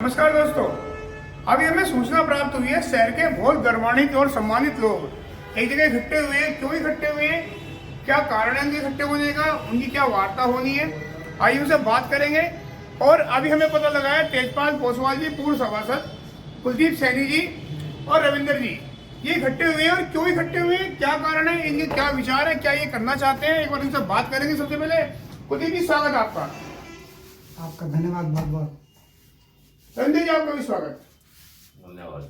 नमस्कार दोस्तों, अभी हमें सूचना प्राप्त हुई है शहर के बहुत गौरवान्वित और सम्मानित लोग एक जगह इकट्ठे हुए हैं। क्यों इकट्ठे हुए हैं, क्या कारण है उनके इकट्ठे होने का, उनकी क्या वार्ता होनी है, आइए उनसे बात करेंगे। और अभी हमें पता लगा है तेजपाल पोसवाल जी, पूर्व सभासद, कुलदीप सैनी जी और रविंदर जी ये इकट्ठे हुए हैं। और क्यों इकट्ठे हुए हैं, क्या कारण है, इनके क्या विचार है, क्या ये करना चाहते हैं, एक बार इनसे बात करेंगे। सबसे पहले कुलदीप जी, स्वागत आपका। आपका धन्यवाद बहुत बहुत। रविंदर जी, आपका भी स्वागत। धन्यवाद।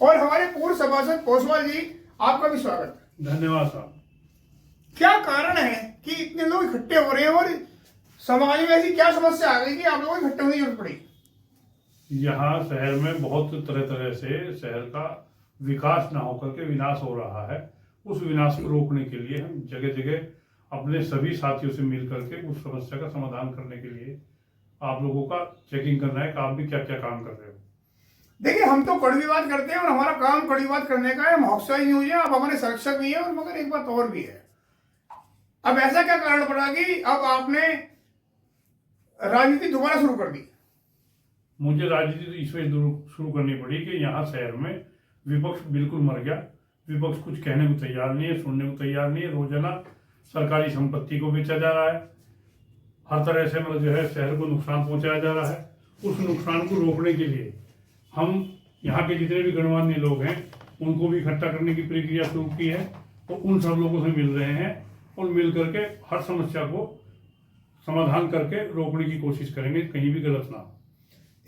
और हमारे पूर्व सभासद पोसवाल जी, आपका भी स्वागत। धन्यवाद साहब। क्या कारण है कि इतने लोग इकट्ठे हो रहे हैं और समाज में ऐसी क्या समस्या आ गई कि आप लोगों को इकट्ठे होने की जरूरत पड़ी? यहाँ शहर में बहुत तरह तरह से शहर का विकास ना होकर के विनाश हो रहा है। उस विनाश को रोकने के लिए हम जगह जगह अपने सभी साथियों से मिल करके उस समस्या का समाधान करने के लिए आप लोगों का चेकिंग करना है कि आप भी क्या क्या काम कर रहे हो। देखिए, हम तो कड़वी बात करते हैं और हमारा काम कड़वी बात करने का है। हम हौसला न्यूज है, आप हमारे संरक्षक भी है। और मगर एक बात और भी है, अब ऐसा क्या कारण पड़ा कि अब आपने राजनीति दोबारा शुरू कर दी? मुझे राजनीति तो इसलिए शुरू करनी पड़ी कि यहाँ शहर में विपक्ष बिल्कुल मर गया। विपक्ष कुछ कहने को तैयार नहीं है, सुनने को तैयार नहीं है। रोजाना सरकारी संपत्ति को बेचा जा रहा है, हर तरह से मतलब जो है शहर को नुकसान पहुंचाया जा रहा है। उस नुकसान को रोकने के लिए हम यहाँ के जितने भी गणमान्य लोग हैं उनको भी इकट्ठा करने की प्रक्रिया शुरू की है और उन सब लोगों से मिल रहे हैं और मिल करके हर समस्या को समाधान करके रोकने की कोशिश करेंगे, कहीं भी गलत ना हो।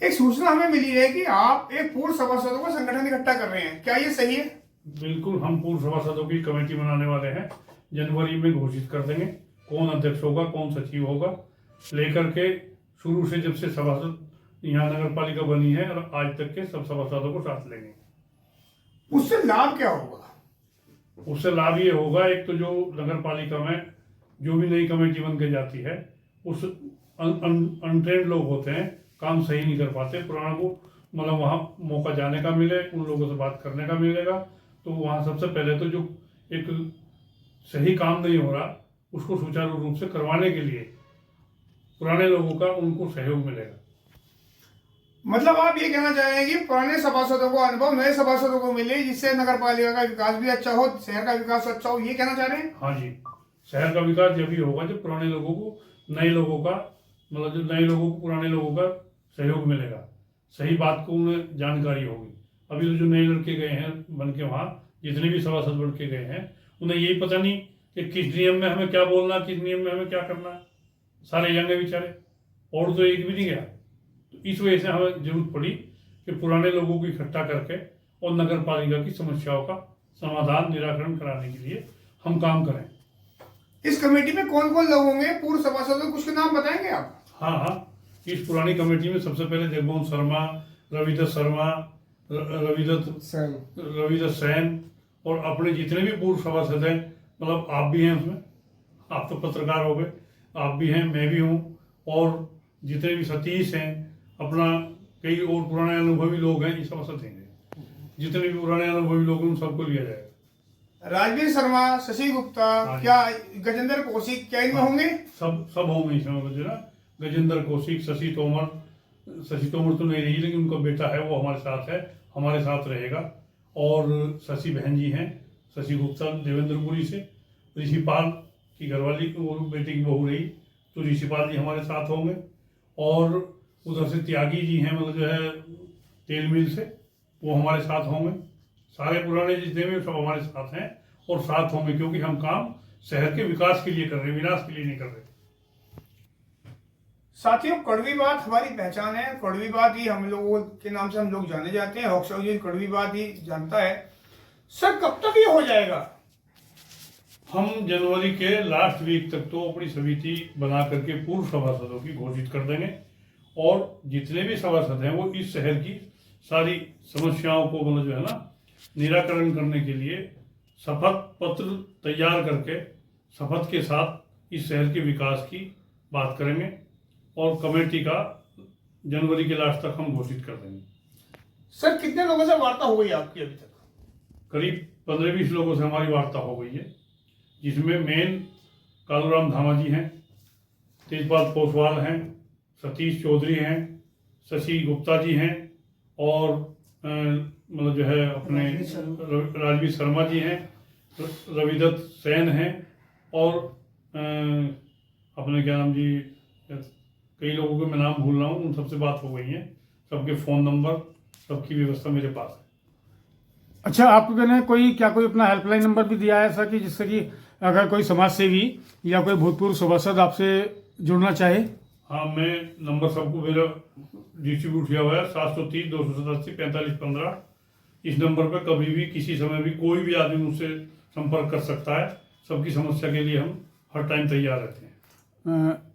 एक सूचना हमें मिली है कि आप एक पूर्व सभासदों को संगठन इकट्ठा कर रहे हैं, क्या ये सही है? बिल्कुल, हम पूर्व सभासदों की कमेटी बनाने वाले हैं। जनवरी में घोषित कर देंगे कौन अध्यक्ष होगा, कौन सचिव होगा, लेकर के शुरू से जब से सभासद यहाँ नगर पालिका बनी है और आज तक के सब सभासदों को साथ लेंगे। उससे लाभ क्या होगा? उससे लाभ ये होगा, एक तो जो नगर पालिका में जो भी नई कमेटी बन के जाती है उस अनट्रेंड लोग होते हैं, काम सही नहीं कर पाते, पुराना को मतलब वहाँ मौका जाने का मिले, उन लोगों से बात करने का मिलेगा। तो वहाँ सबसे पहले तो जो एक सही काम नहीं हो रहा उसको सुचारू रूप से करवाने के लिए पुराने लोगों का उनको सहयोग मिलेगा। मतलब आप ये कहना चाहेंगे कि पुराने सभासदों को अनुभव नए सभासदों को मिले, जिससे नगर पालिका का विकास भी अच्छा हो, शहर का विकास अच्छा हो, ये कहना चाह रहे हैं? हाँ जी, शहर का विकास जब भी होगा जब पुराने लोगों को नए लोगों का मतलब जो नए लोगों को पुराने लोगों का सहयोग मिलेगा, सही बात को उन्हें जानकारी होगी। अभी तो जो नए लड़के गए हैं बन के वहाँ, जितने भी सभासद बन के गए हैं, उन्हें यही पता नहीं कि किस नियम में हमें क्या बोलना, किस नियम में हमें क्या करना है। सारे यंग बेचारे, और तो एक भी नहीं गया। तो इस वजह से हमें जरूरत पड़ी कि पुराने लोगों को इकट्ठा करके और नगर पालिका की समस्याओं का समाधान निराकरण कराने के लिए हम काम करें। इस कमेटी में कौन कौन लोग होंगे, पूर्व सभासदों, कुछ के नाम बताएंगे आप? हाँ, इस पुरानी कमेटी में सबसे पहले जगमोहन शर्मा, रविदत्त शर्मा, रविदत्त सैन और अपने जितने भी पूर्व सभासद हैं, मतलब आप भी हैं उसमें, आप तो पत्रकार हो गए, आप भी हैं, मैं भी हूँ, और जितने भी सतीश हैं, अपना कई और पुराने अनुभवी लोग हैं, ये सभासद हैं। जितने भी पुराने अनुभवी लोग हैं उन सबको लिया जाएगा। राजवीर शर्मा, शशि गुप्ता, क्या गजेंद्र कौशिक, क्या इनमें होंगे? सब होंगे इसमें। जो ना गजेंद्र कौशिक, शशि तोमर तो नहीं रही, लेकिन उनका बेटा है वो हमारे साथ है, हमारे साथ रहेगा। और शशि बहन जी हैं, शशि गुप्ता देवेंद्रपुरी से, ऋषिपाल की घरवाली वो बेटी की बहू रही, तो ऋषिपाल जी हमारे साथ होंगे। और उधर से त्यागी जी हैं, मतलब जो है तेल मिल से, वो हमारे साथ होंगे। सारे पुराने जितने भी सब हमारे साथ हैं और साथ होंगे, क्योंकि हम काम शहर के विकास के लिए कर रहे हैं, विनाश के लिए नहीं कर रहे। साथियों, कड़वी बात हमारी पहचान है, कड़वी बात ही हम लोगों के नाम से हम लोग जाने जाते हैं। हॉक्सॉ जी कड़वी बात ही जानता है। सर, कब तक ये हो जाएगा? हम जनवरी के लास्ट वीक तक तो अपनी समिति बना करके पूर्व सभासदों की घोषित कर देंगे और जितने भी सभासद हैं वो इस शहर की सारी समस्याओं को मतलब जो है ना निराकरण करने के लिए शपथ पत्र तैयार करके शपथ के साथ इस शहर के विकास की बात करेंगे और कमेटी का जनवरी के लास्ट तक हम घोषित कर देंगे। सर, कितने लोगों से वार्ता हो गई आपकी अभी तक? करीब 15-20 लोगों से हमारी वार्ता हो गई है, जिसमें मेन कालूराम धामा जी हैं, तेजपाल पोसवाल हैं, सतीश चौधरी हैं, शशि गुप्ता जी हैं और मतलब जो है अपने राजवीर शर्मा जी हैं, रविदत्त सेन हैं और अपने क्या नाम जी, कई लोगों के मैं नाम भूल रहा हूँ, उन सबसे बात हो गई है, सबके फ़ोन नंबर, सबकी व्यवस्था मेरे पास है। अच्छा, आपने कोई अपना हेल्पलाइन नंबर भी दिया है ऐसा कि जिससे कि अगर कोई समाज सेवी या कोई भूतपूर्व सभासद आपसे जुड़ना चाहे? हाँ, मैं नंबर सबको मेरा डिस्ट्रीब्यूट किया हुआ है, 730-287-4515। इस नंबर पर कभी भी किसी समय भी कोई भी आदमी मुझसे संपर्क कर सकता है। सबकी समस्या के लिए हम हर टाइम तैयार रहते हैं।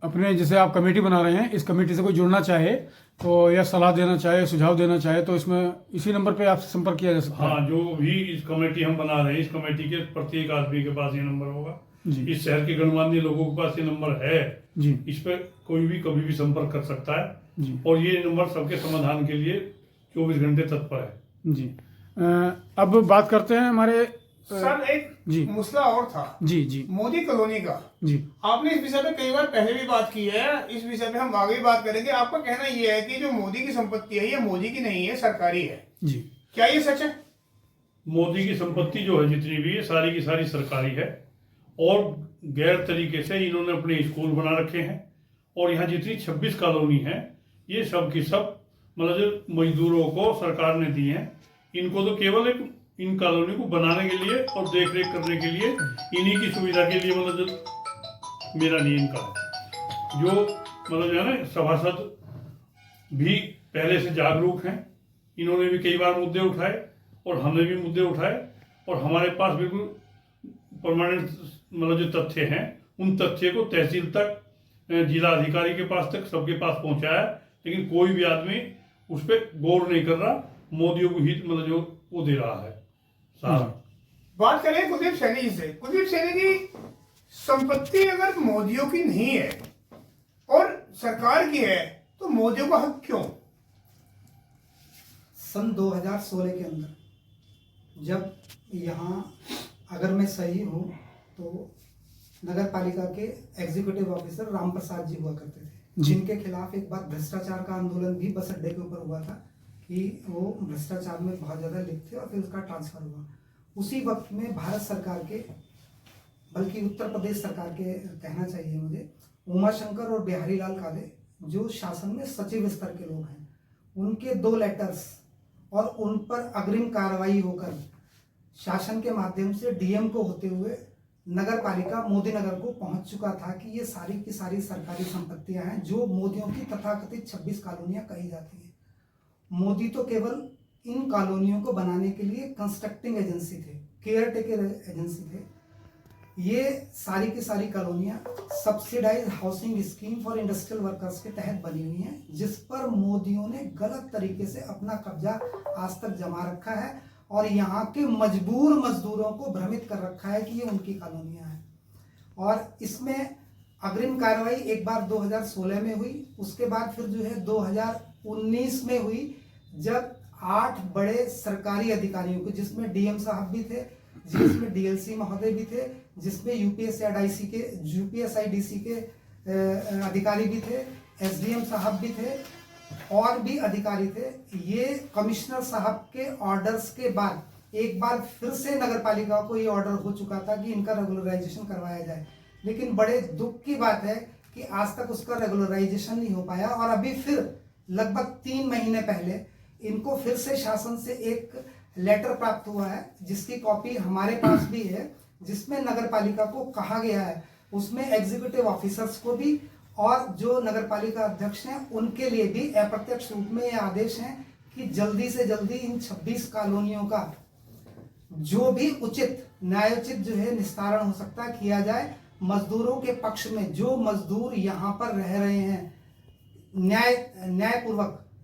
अपने जैसे आप कमेटी बना रहे हैं, इस कमेटी से कोई जुड़ना चाहे तो या सलाह देना चाहे, सुझाव देना चाहे तो इसमें इसी नंबर पे आपसे संपर्क किया जा सकता है? हाँ, जो भी इस कमेटी हम बना रहे हैं, इस कमेटी के प्रत्येक आदमी के पास ये नंबर होगा। इस शहर के गणमान्य लोगों के पास ये नंबर है जी। इस पर कोई भी कभी भी संपर्क कर सकता है जी। और ये नंबर सबके समाधान के लिए 24 घंटे तत्पर है। जी। अब बात करते हैं हमारे सर, एक जी मसला और था जी मोदी कॉलोनी का। जी। आपने इस विषय पे कई बार पहले भी बात की है, इस विषय पे हम आगे भी बात करेंगे। आपका कहना यह है कि जो मोदी की संपत्ति है ये मोदी की नहीं है, सरकारी है जी। क्या ये सच है? मोदी की संपत्ति जो है जितनी भी है सारी की सारी सरकारी है और गैर तरीके से इन्होंने अपने स्कूल बना रखे हैं और यहाँ जितनी 26 कॉलोनी है ये सब की सब मतलब जो मजदूरों को सरकार ने दी है, इनको तो केवल एक इन कॉलोनी को बनाने के लिए और देख रेख करने के लिए, इन्हीं की सुविधा के लिए मतलब जो मेरा नियम का जो मतलब जो है ना सभासद भी पहले से जागरूक हैं, इन्होंने भी कई बार मुद्दे उठाए और हमने भी मुद्दे उठाए और हमारे पास बिल्कुल परमानेंट मतलब जो तथ्य हैं उन तथ्य को तहसील तक, जिला अधिकारी के पास तक, सबके पास पहुंचाया, लेकिन कोई भी आदमी उस पर गौर नहीं कर रहा। मोदियों को हित मतलब जो वो दे रहा है सारा। बात करें कुलदीप सैनी जी से। कुलदीप सैनी की संपत्ति अगर मोदियों की नहीं है और सरकार की है तो मोदियों का हक क्यों? सन 2016 के अंदर जब यहाँ, अगर मैं सही हूँ तो नगर पालिका के एग्जीक्यूटिव ऑफिसर राम प्रसाद जी हुआ करते थे, जिनके खिलाफ एक बार भ्रष्टाचार का आंदोलन भी बस अड्डे के ऊपर हुआ था कि वो भ्रष्टाचार में बहुत ज़्यादा लिप्त थे और फिर उसका ट्रांसफर हुआ। उसी वक्त में भारत सरकार के, बल्कि उत्तर प्रदेश सरकार के कहना चाहिए मुझे, उमाशंकर और बिहारी लाल काले जो शासन में सचिव स्तर के लोग हैं, उनके 2 लेटर्स और उन पर अग्रिम कार्रवाई होकर शासन के माध्यम से डीएम को होते हुए नगर पालिका मोदी नगर को पहुंच चुका था कि ये सारी की सारी सरकारी संपत्तियां हैं जो मोदियों की तथाकथित 26 कॉलोनियां कही जाती है। मोदी तो केवल इन कॉलोनियों को बनाने के लिए कंस्ट्रक्टिंग एजेंसी थे, केयर टेकर एजेंसी थे। ये सारी की सारी कॉलोनियां subsidise housing scheme for industrial workers के तहत बनी हुई हैं, जिस पर मोदियों ने गलत तरीके से अपना कब्जा आज तक जमा रखा है और यहाँ के मजबूर मजदूरों को भ्रमित कर रखा है कि ये उनकी कॉलोनियां हैं। और इसमें अग्रिम कार्रवाई एक बार 2016 में हुई, उसके बाद फिर जो है 2019 में हुई, जब 8 बड़े सरकारी अधिकारियों को, जिसमें डीएम साहब भी थे, जिसमें डीएलसी महोदय भी थे, जिसमें यूपीएसआईडीसी के अधिकारी भी थे, एसडीएम साहब भी थे और भी अधिकारी थे। ये कमिश्नर साहब के ऑर्डर्स के बाद एक बार फिर से नगर पालिका को ये ऑर्डर हो चुका था कि इनका रेगुलराइजेशन करवाया जाए, लेकिन बड़े दुख की बात है कि आज तक उसका रेगुलराइजेशन नहीं हो पाया। और अभी फिर लगभग 3 महीने पहले इनको फिर से शासन से एक लेटर प्राप्त हुआ है, जिसकी कॉपी हमारे पास भी है, जिसमें नगर पालिका को कहा गया है, उसमें एग्जीक्यूटिव ऑफिसर्स को भी और जो नगर पालिका अध्यक्ष हैं उनके लिए भी अप्रत्यक्ष रूप में ये आदेश हैं कि जल्दी से जल्दी इन 26 कॉलोनियों का जो भी उचित न्यायोचित जो है निस्तारण हो सकता है किया जाए। मजदूरों के पक्ष में जो मजदूर यहाँ पर रह रहे हैं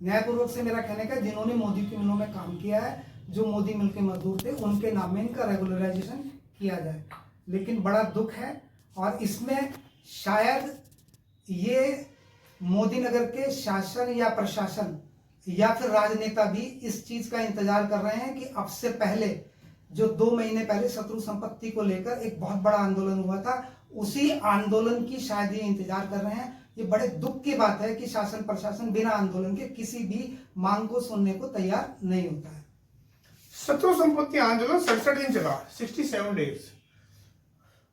न्यायपूर्वक से मेरा कहने का, जिन्होंने मोदी की मिलों में काम किया है, जो मोदी मिल के मजदूर थे, उनके नाम में इनका रेगुलराइजेशन किया जाए। लेकिन बड़ा दुख है और इसमें शायद ये मोदी नगर के शासन या प्रशासन या फिर राजनेता भी इस चीज का इंतजार कर रहे हैं कि अब से पहले जो 2 महीने पहले शत्रु संपत्ति को लेकर एक बहुत बड़ा आंदोलन हुआ था, उसी आंदोलन की शायद ये इंतजार कर रहे हैं, ये बड़े दुख की बात है कि शासन प्रशासन बिना आंदोलन के किसी भी मांग को सुनने को तैयार नहीं होता है। शत्रु संपत्ति आंदोलन 67 दिन चला, 67 डेज।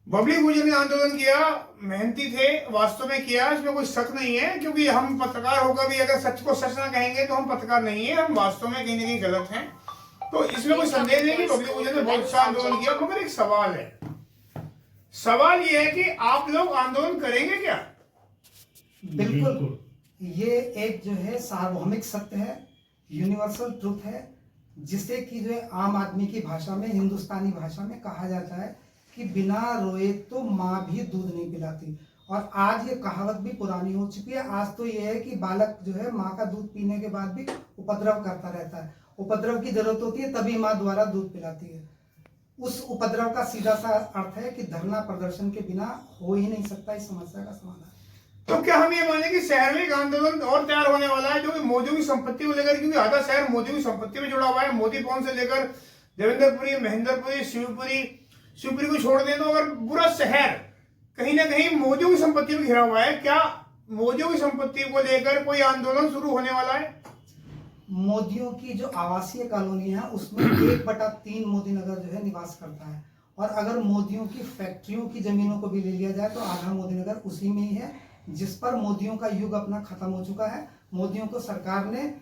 बबली गुजर ने आंदोलन किया, मेहनती थे, वास्तव में किया, इसमें कोई शक नहीं है, क्योंकि हम पत्रकार होकर भी अगर सच को सच ना कहेंगे तो हम पत्रकार नहीं है, हम वास्तव में कहीं ना कहीं गलत हैं। तो इसमें कोई संदेह नहीं कि बबली गुजर ने बहुत अच्छा आंदोलन किया। मगर एक सवाल है, सवाल ये है कि आप लोग आंदोलन करेंगे क्या? बिल्कुल, ये एक जो है सार्वभौमिक सत्य है, यूनिवर्सल ट्रुथ है, जिसे कि जो है आम आदमी की भाषा में, हिंदुस्तानी भाषा में कहा जाता है कि बिना रोए तो माँ भी दूध नहीं पिलाती। और आज ये कहावत भी पुरानी हो चुकी है। आज तो ये है कि बालक जो है माँ का दूध पीने के बाद भी उपद्रव करता रहता है। उपद्रव की जरूरत होती है तभी माँ द्वारा दूध पिलाती है। उस उपद्रव का सीधा सा अर्थ है कि धरना प्रदर्शन के बिना हो ही नहीं सकता इस समस्या का समाधान। तो क्या हम ये माने कि शहर में एक आंदोलन और तैयार होने वाला है जो कि मोदियों की संपत्ति को लेकर, क्योंकि आधा शहर मोदियों की संपत्ति में जुड़ा हुआ है। मोदी पवन से लेकर देवेंद्रपुरी, महेंद्रपुरी, शिवपुरी को छोड़ दें तो अगर पूरा शहर कहीं ना कहीं मोदियों की संपत्ति में घिरा हुआ है। क्या मोदियों की संपत्ति को लेकर कोई आंदोलन शुरू होने वाला है? मोदियों की जो आवासीय कॉलोनी है उसमें 1/3 मोदी नगर जो है निवास करता है। और अगर मोदियों की फैक्ट्रियों की जमीनों को भी ले लिया जाए तो आधा मोदी नगर उसी में ही है, जिस पर मोदियों का युग अपना खत्म हो चुका है। मोदियों को सरकार ने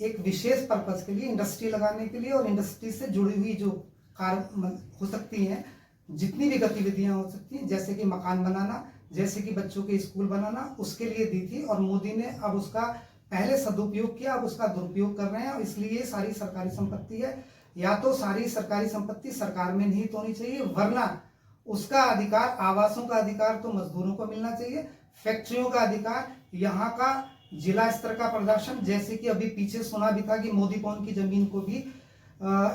एक विशेष पर्पज के लिए, इंडस्ट्री लगाने के लिए और इंडस्ट्री से जुड़ी हुई जो कार्य हो सकती हैं, जितनी भी गतिविधियां हो सकती हैं, जैसे कि मकान बनाना, जैसे कि बच्चों के स्कूल बनाना, उसके लिए दी थी। और मोदी ने अब उसका पहले सदुपयोग किया, अब उसका दुरुपयोग कर रहे हैं। और इसलिए सारी सरकारी संपत्ति है, या तो सारी सरकारी संपत्ति सरकार में निहित होनी चाहिए, वरना उसका अधिकार, आवासों का अधिकार तो मजदूरों को मिलना चाहिए, फैक्ट्रियों का अधिकार, यहाँ का जिला स्तर का प्रदर्शन, जैसे कि अभी पीछे सुना भी था कि मोदी पवन की जमीन को भी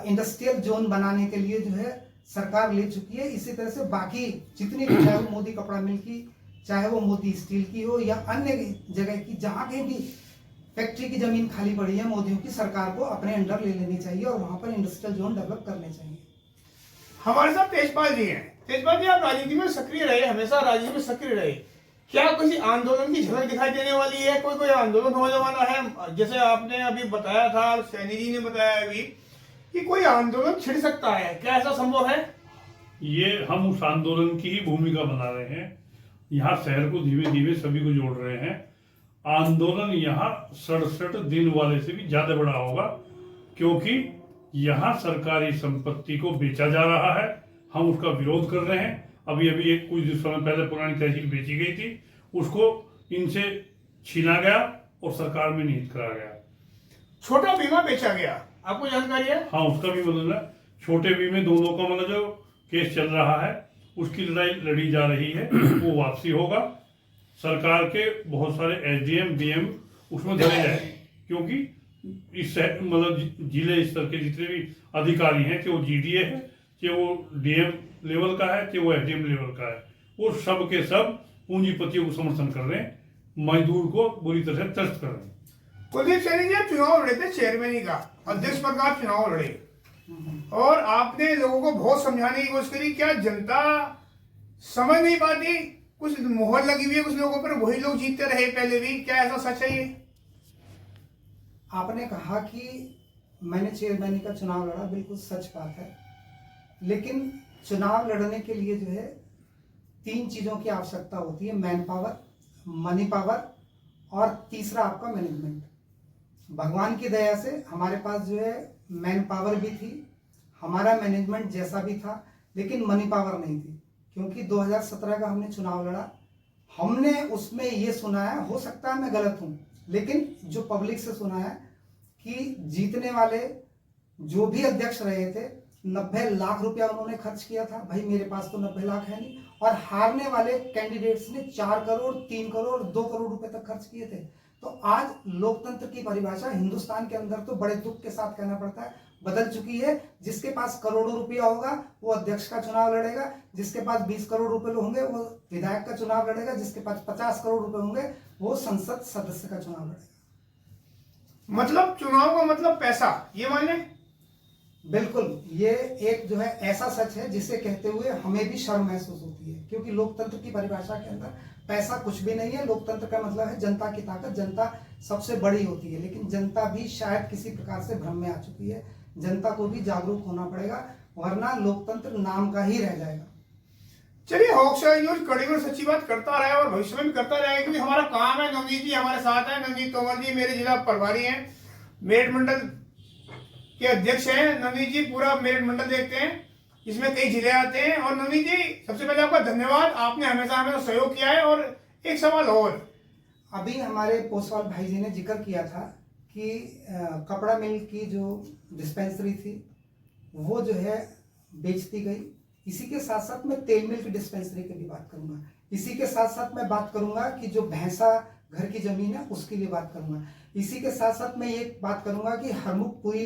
इंडस्ट्रियल जोन बनाने के लिए जो है सरकार ले चुकी है। इसी तरह से बाकी जितनी भी, चाहे वो मोदी कपड़ा मिल की, चाहे वो मोदी स्टील की हो या अन्य जगह की, जहाँ कहीं भी फैक्ट्री की जमीन खाली पड़ी है, मोदियों की सरकार को अपने अंडर ले लेनी चाहिए और वहां पर इंडस्ट्रियल जोन डेवलप करने चाहिए। हमारे साथ तेजपाल जी हैं। तेजपाल जी, आप राजनीति में सक्रिय रहे, हमेशा राजनीति में सक्रिय रहे, क्या किसी आंदोलन की झलक दिखाई देने वाली है? कोई आंदोलन होने वाला है? जैसे आपने अभी बताया था और सैनी जी ने बताया अभी कि कोई आंदोलन छिड़ सकता है, क्या ऐसा संभव है? ये हम उस आंदोलन की ही भूमिका बना रहे हैं। यहाँ शहर को धीमे धीमे सभी को जोड़ रहे हैं। आंदोलन यहाँ 67 दिन वाले से भी ज्यादा बड़ा होगा, क्योंकि यहाँ सरकारी संपत्ति को बेचा जा रहा है। हम उसका विरोध कर रहे हैं। अभी एक कुछ समय पहले पुरानी तहसील बेची गई थी, उसको इनसे छीना गया और सरकार में निहित करा गया। छोटा बीमा बेचा गया, आपको जानकारी है? हाँ, उसका भी मतलब है। छोटे बीमे दोनों का मतलब जो केस चल रहा है, उसकी लड़ाई लड़ी जा रही है, वो वापसी होगा। सरकार के बहुत सारे SDM DM उसमें धरे जाए, क्योंकि इस मतलब जिले स्तर के जितने भी अधिकारी हैं, चाहे वो GDA है, चाहे वो DM लेवल का है, चाहे वो SDM लेवल का है, वो सब के सब पूंजीपतियों को समर्थन कर रहे हैं, मजदूर को बुरी तरह से त्रस्त कर रहे हैं। कुलदीप सैनी जी चुनाव लड़े थे, चेयरमैन का अध्यक्ष पद का चुनाव लड़े और आपने लोगों को बहुत समझाने की कोशिश करी। क्या जनता समझ नहीं पाती? कुछ मोहर लगी हुई है कुछ लोगों पर, वही लोग जीतते रहे पहले भी, क्या ऐसा सच है ये? आपने कहा कि मैंने चेयरमैन का चुनाव लड़ा, बिल्कुल सच बात है। लेकिन चुनाव लड़ने के लिए जो है 3 चीजों की आवश्यकता होती है, मैन पावर, मनी पावर और तीसरा आपका मैनेजमेंट। भगवान की दया से हमारे पास जो है मैन पावर भी थी, हमारा मैनेजमेंट जैसा भी था, लेकिन मनी पावर नहीं थी। क्योंकि 2017 का हमने चुनाव लड़ा, हमने उसमें ये सुना है, हो सकता है मैं गलत हूं, लेकिन जो पब्लिक से सुना है कि जीतने वाले जो भी अध्यक्ष रहे थे 90 लाख रुपया उन्होंने खर्च किया था। भाई मेरे पास तो 90 लाख है नहीं। और हारने वाले कैंडिडेट्स ने 4 करोड़, 3 करोड़, 2 करोड़ रुपए तक खर्च किए थे। तो आज लोकतंत्र की परिभाषा हिंदुस्तान के अंदर तो बड़े दुख के साथ कहना पड़ता है बदल चुकी है। जिसके पास करोड़ों रुपया होगा वो अध्यक्ष का चुनाव लड़ेगा, जिसके पास 20 करोड़ रुपए होंगे वो विधायक का चुनाव लड़ेगा, जिसके पास 50 करोड़ रुपए होंगे वो संसद सदस्य का चुनाव लड़ेगा। मतलब चुनाव का मतलब पैसा, ये मान लें? बिल्कुल, ये एक जो है ऐसा सच है जिसे कहते हुए हमें भी शर्म महसूस होती है, क्योंकि लोकतंत्र की परिभाषा के अंदर पैसा कुछ भी नहीं है। लोकतंत्र का मतलब है जनता की ताकत, जनता सबसे बड़ी होती है। लेकिन जनता भी शायद किसी प्रकार से भ्रम में आ चुकी है। जनता को भी जागरूक होना पड़ेगा, वरना लोकतंत्र नाम का ही रह जाएगा। चलिए, हॉक्सआई न्यूज कड़ी और सच्ची बात करता रहे और भविष्य में भी करता रहेगा, क्योंकि हमारा काम है। नवनीत जी हमारे साथ हैं। नवनीत तोमर जी मेरे जिला प्रभारी हैं, मेरठ मंडल के अध्यक्ष हैं। नवनीत जी पूरा मेरठ मंडल देखते हैं, इसमें कई जिले आते हैं। और नवनीत जी, सबसे पहले आपका धन्यवाद, आपने हमेशा हमें सहयोग किया है। और एक सवाल और, अभी हमारे पोसवाल भाई जी ने जिक्र किया था कि कपड़ा मिल की जो डिस्पेंसरी थी वो जो है बेच दी गई। इसी के साथ साथ मैं तेल मिल की डिस्पेंसरी की भी बात करूंगा। इसी के साथ साथ मैं बात करूंगा कि जो भैंसा घर की जमीन है उसकी भी बात करूंगा। इसी के साथ साथ मैं ये बात करूंगा कि हरमुखपुरी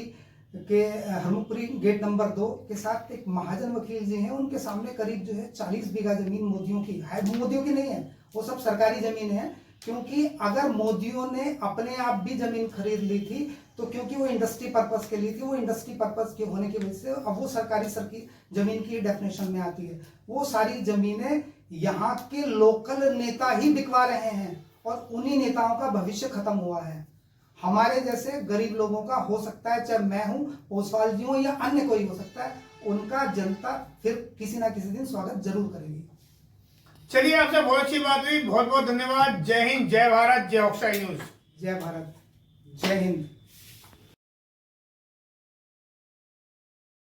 गेट नंबर 2 के साथ एक महाजन वकील जी हैं, उनके सामने करीब जो है 40 बीघा जमीन मोदियों की है। मोदियों की नहीं है, वो सब सरकारी जमीन है। क्योंकि अगर मोदियों ने अपने आप भी जमीन खरीद ली थी तो क्योंकि वो इंडस्ट्री पर्पस के लिए थी, वो इंडस्ट्री पर्पस के होने की वजह से अब वो सरकारी जमीन की डेफिनेशन में आती है। वो सारी जमीनें यहाँ के लोकल नेता ही बिकवा रहे हैं और उन्हीं नेताओं का भविष्य खत्म हुआ है। हमारे जैसे गरीब लोगों का हो सकता है, चाहे मैं हूं, ओसवाल जी हूं या अन्य कोई हो सकता है, उनका जनता फिर किसी ना किसी दिन स्वागत जरूर करेगी। चलिए, आपसे बहुत अच्छी बात हुई। बहुत बहुत धन्यवाद। जय हिंद, जय भारत, जय हॉक्सआई न्यूज। जय भारत, जय हिंद।